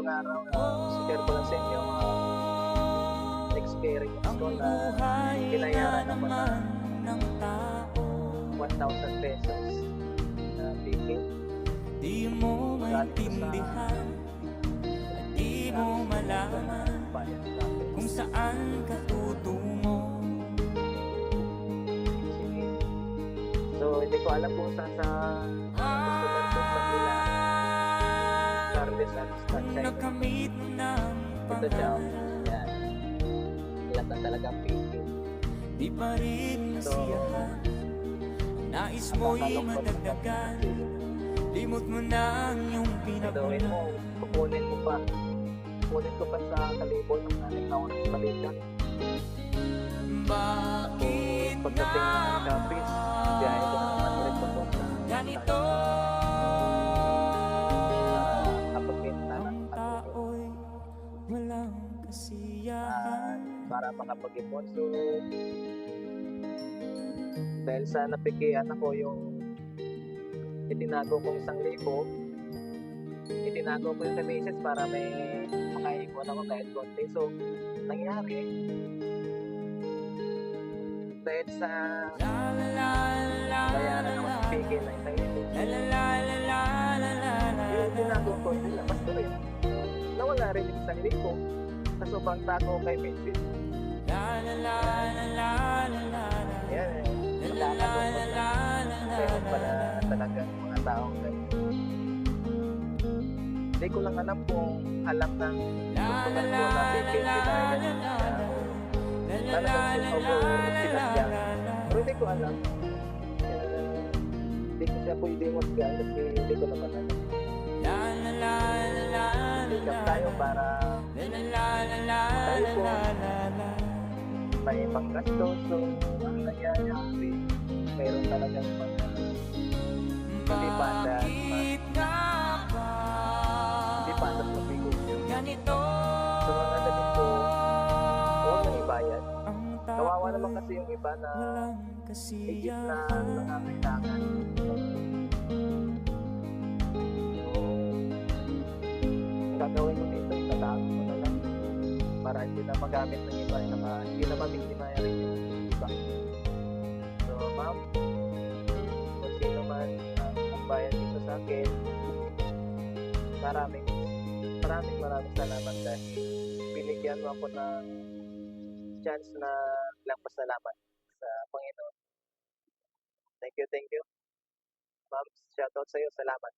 ngayong araw share ko lang sa inyo experience ko na binayaran ako ng ₱1,000 na ticket. Di mo maintindihan at di mo malaman kung saan ka tutungo. Sige. So, hindi ko alam kung saan sa gusto man Manila, Carles at Sunshine. Nakamit ng Ito siya. pangarap, Yan. Ilan na talagang ticket. di pa rin masiyahan. Nais mo'y madagdagan, limot mo na ang iyong Gagawin pinapunan. mo, kukunin mo pa. Kukunin ko pa sa kalibot ng ating naunang balikan. Bakit Pagdating ng Capiz, biyahe ko ng Madrid papunta. ganito Kapag-pinta ng ang tao'y walang kasiyahan? para makapag-ipon. So, dahil sa napigilan ako yung itinago kong 1,000, itinago ko yung kamisis para may makaipon ako kahit konti. So, nangyari, dahil sa La la la la bayaran ako la sa pigil na la isang la la la la la la la yung tinago ko, nilabas ko rin. Nawala rin yung 1,000 sa sobrang tago kay Macy's. la la la la la la la la. Ayan, magkakatungkol na. Pero pala talaga yung mga taong ganyan. Hindi ko lang alam kung alam ng gustuhan ko na pigil dahil talagang sinadya. Pero hindi ko alam. Hindi ko siya pwede masgal kasi hindi ko naman alam. Sikap tayo para tayo po may panggastos. So, ang nangyayari, mayroon talagang mga hindi pandas. Hindi pandas na bigot yun. So, mga ganito, huwag nang ibayad. Kawawa naman kasi yung iba na higit na nangangailangan. Ang gagawin ko dito, itatago ko na lang para hindi na magamit ng iba, hindi na mabiktima rin yung iba. So, ma'am, kung sino man ang nagbayad dito sa akin, maraming salamat dahil binigyan mo ako ng chance na lang pasalamat sa Panginoon. Thank you. Ma'am, shoutout sa'yo. Salamat.